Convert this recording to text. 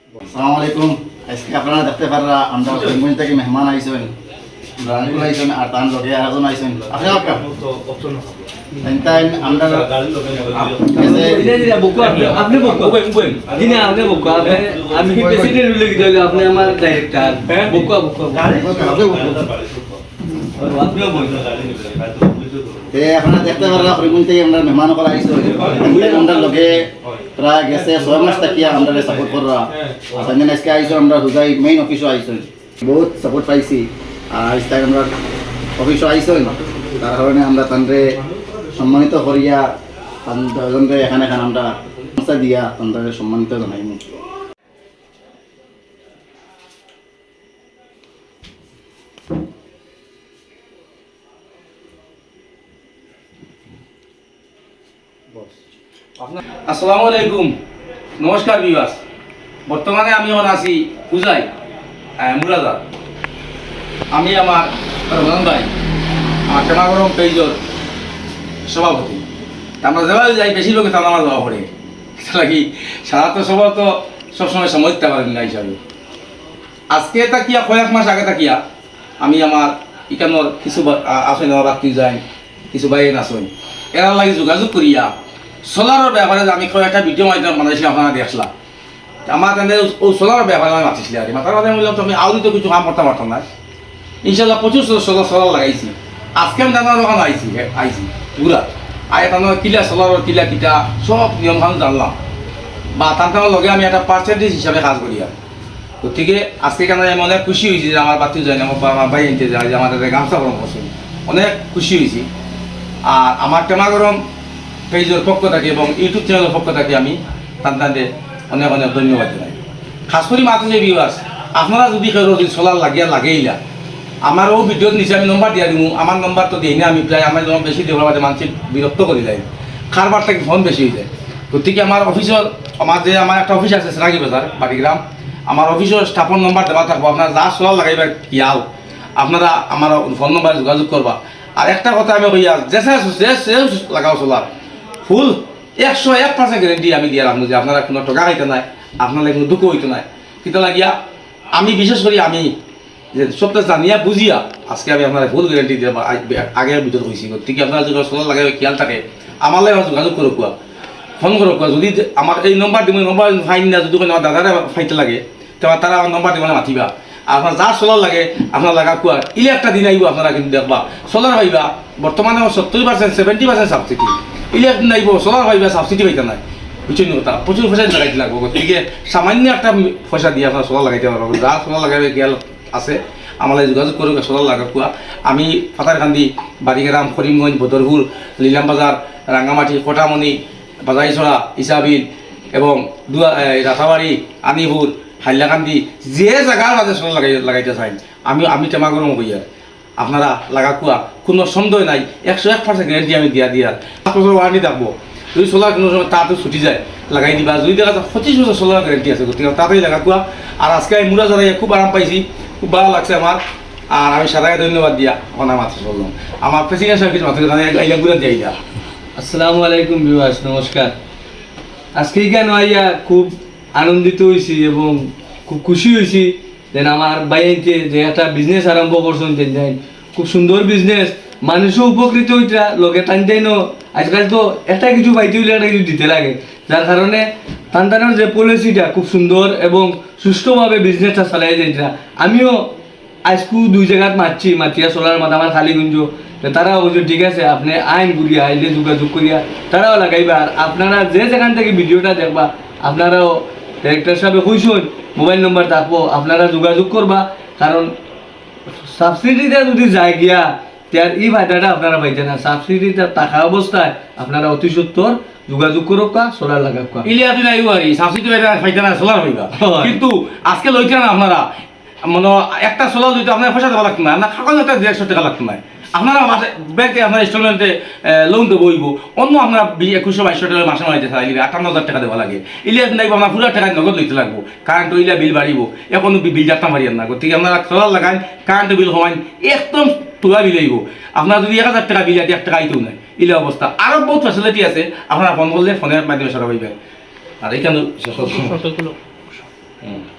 আসসালামু আলাইকুম। আজকে আপনারা দেখতে পাররা আমরা করিমগঞ্জ থেকে মেহমান আইছেন, রানিকুল আইছেন আর তার লগে আরেকজন আইছেন। আপনি আপকা তাই আমরা আমি প্রেসিডেন্ট বলে দিতে হলো আপনি আমার ডাইরেক্টর বকুয়া আপনিও বলুন। আপনারা দেখতে পাররা করিমগঞ্জ থেকে আমরা মেহমান করা আইছেন। আমরা লগে প্রায় গেছে 6 মাস থাকিয়া আমরা সাপোর্ট কররা। আর তাই আজকে আইছেন আমরা হুজাই মেইন অফিসে আইছেন, বহুত সাপোর্ট পাইছি। আর আজকে আমরা অফিসে আইছেন, তার কারণে আমরা তানরে সম্মানিত করিয়া তানরে এখানে আমরা সংস্থা দিয়া তানরে সম্মানিত জানাইমু। আসসালামু আলাইকুম, নমস্কার বিবাস। বর্তমানে আমি এখন আছি পূজায় মুরাদার। আমি আমার রমজান ভাই আমার টেমাগরম পেজর সভাপতি। আমরা যেভাবে যাই বেশি লোকে তারা আমার যাওয়া পড়ে লাগি সারা তো সবার তো সবসময় সময় দিতে পারেন না হিসাবে। আজকে তাকিয়া কয়েক মাস আগে তাকিয়া আমি আমার ইকানোর কিছু আসেন আমার বাকি যাই, কিছু বাইন আসেন, এরা লাগি যোগাযোগ করিয়া সোলারের ব্যাপারে আমি একটা ভিডিও মাধ্যমে বানাইছি, আপনারা দেখলাম। আমার তাদের ও সোলারের ব্যাপারে আমি মাতিছিল আর মাথার মাথায় বললাম তো আমি আউরি তো কিছু কাম করতে পারতাম না। ইনশাল্লাহ প্রচুর সোলার লাগাইছি। আজকে আমি জানার ওখানে আইছি পুরা আর এখানে কিলা সোলারের কিলা কিটা সব নিয়মখান জানলাম বা তার লগে আমি একটা পার্সেন্টেজ হিসাবে কাজ করি। আর গতিকে আজকে কেন আমি অনেক খুশি হয়েছি যে আমার বাতি যায় না, আমার ভাই আনতে যায় যে আমাদের গামছা গরম করছে, অনেক খুশি হয়েছি। আর আমার টেমাগরম পেজের পক্ষ থাকে এবং ইউটিউব চ্যানেলের পক্ষ থাকে আমি তাদের অনেক অনেক ধন্যবাদ জানাই। খাস করে মাত্র যে ভিউয়ার্স, আপনারা যদি কেউ যদি সোলার লাগেইলা আমারও ভিডিওর নিচে আমি নম্বর দিয়া দিব। আমার নম্বর তো দিই না, আমি প্রায় আমার যখন বেশি দেওয়ার মাঝে মানুষ বিরক্ত করে যায়, খারবার থেকে ফোন বেশি হয়ে যায়। গতিকে আমার অফিসের আমার একটা অফিস আছে সেরাগি বাজার বাড়িগ্রাম, আমার অফিসের স্টাফের নম্বর দেওয়া থাকবো। আপনারা যা সোলার লাগাইবা কিয়াও আপনারা আমার ফোন নম্বরে যোগাযোগ করবা। আর একটা কথা আমি কইয়া যে লাগাও সোলার ফুল 101% গ্যারেন্টি আমি দিয়ে রাখবো যে আপনারা কোনো টাকা হইতে নাই, আপনারা কোনো দুঃখ হইতে নাই। কিন্তু লাগিয়া আমি বিশেষ করি আমি যে সবটা জানিয়া বুঝিয়া আজকে আমি আপনারা ফুল গ্যারেন্টি দিয়ে আগের ভিতর হয়েছি। গতিকে আপনারা যদি সোলার লাগাই খেয়াল থাকে আমার লাগে যোগাযোগ করো কুয়া, ফোন করো কুয়া। যদি আমার এই নম্বর দিব, নম্বর ফাইন না যদি আমার দাদারা ফাইতে লাগে তারা আমার নম্বর দিব মাতিবা। আপনার যা সোলার লাগে আপনার লাগা কুয়া ইলে একটা দিন আইব আপনারা কিন্তু দেখবা সোলার পাইবা। বর্তমানে 70% 70% সাবসিডি, ইলেকট্রিক নাইব সোলার পাইবা, সাবসিডি পাইতে নাই। বুঝছেন কথা, প্রচুর পয়সা লাগাইতে লাগবো। গতিকে সামান্য একটা পয়সা দিয়ে আপনার সোলার লাগাইতে পারবো। যা সোলার লাগাইবে খেয়াল আছে আমার যোগাযোগ করুক সোলার লাগা কুয়া। আমি ফাতারকান্দি, বাড়িগ্রাম, করিমগঞ্জ, বদরপুর, লিলাম বাজার, রাঙ্গামাটি, কোটামণি, বাজাইছড়া, ইসাবিল এবং রাতাবাড়ি, আনিপুর, হাইলাকান্দি যে জায়গার মাঝে সোলার লাগাইতে চাই আমি টেমাগরম হইয়া আপনারা লাগা কুয়া কোনো সন্দেহ নাই। 101% গ্যারেন্টি আমি দিয়ার 5 বছর ওয়ারেন্টি থাকবো। যদি সোলার কোনো সময় তাতে ছুটি যায় লাগাই দিবা। যদি দেখা যায় 25 বছর সোলার গ্যারেন্টি আছে। গতিকে তাতেই লাগা কুয়া। আর আজকে আমি মুড়া জড়াইয়া খুব আরাম পাইছি, খুব ভালো লাগছে আমার। আর আমি সারাকে ধন্যবাদ দিয়া ওখানে মাথা চললাম। আমার প্রেসিডেন্ট সাহেব কিছু মাথা গুলা দিয়ে দিয়া। আসসালামু আলাইকুম ভিউয়ার্স, নমস্কার। আজকে কেন আইয়া খুব আনন্দিত হয়েছি এবং খুব খুশি হয়েছি যে আমার ভাইকে যে একটা বিজনেস আরম্ভ করছেন, খুব সুন্দর বিজনেস, মানুষও উপকৃত হইতা লোকে টানতেই ন। আজকাল তো একটা কিছু পাইতে হইলে একটা কিছু দিতে লাগে, যার কারণে টানটানোর যে পলিসিটা খুব সুন্দর এবং সুষ্ঠুভাবে বিজনেসটা চালাই যাইতা। আমিও আজকু 2 জায়গাত মাতিয়া সোলার মাথা আমার খালি গুঞ্জ, তারাও বলছে ঠিক আছে আপনি আইন ঘুরিয়া আইলে যোগাযোগ করিয়া তারাও লাগাইবা। আর আপনারা যে যেখান থেকে ভিডিওটা দেখবা আপনারাও ডাইরেক্টর সাহেব কইসুন মোবাইল নম্বর থাকবো, আপনারা যোগাযোগ করবা। কারণ সাবসিডিটা যদি যায় গিয়া তার এই ফায়দাটা আপনারা পাইতে না। সাবসিডিটা থাকা অবস্থায় আপনারা অতি সত্তর যোগাযোগ করুক সোলার লাগাক। ইলিয়া দিন আইব আর সাবসিডি পাইতে না, সোলার হইবা। কিন্তু আজকে লইতে না আপনারা মানে একটা সোলার লইতে আপনার পয়সা দেওয়া লাগতো না, না কাগজ একটা 150 টাকা লাগতো না। আপনারা ব্যাংকে আপনার ইনস্টলমেন্টে লোন দেবো হইব, অন্য আপনারা 2100-2200 টাকা মাসে মারাইতে চাইলে 58,000 টাকা দেওয়া লাগে। ইলিয়া নাইব আপনার পুরো টাকা নগদ লইতে লাগবো। কারেন্ট ইলিয়া বিল বাড়িব, এখন বিল যাত্রা মারিয়েন না। গতিকে আপনারা সোলার লাগান, কারেন্ট বিল হওয়ান একদম পুরা বিল আইব। আপনার যদি 1000 টাকা বিল আছে 1 টাকা আইতেও নাই, ইলে অবস্থা। আরও বহুত ফ্যাসিলিটি আছে, আপনারা ফোন করলে ফোনের মাধ্যমে সরা হইবে। আর এইখানে হুম।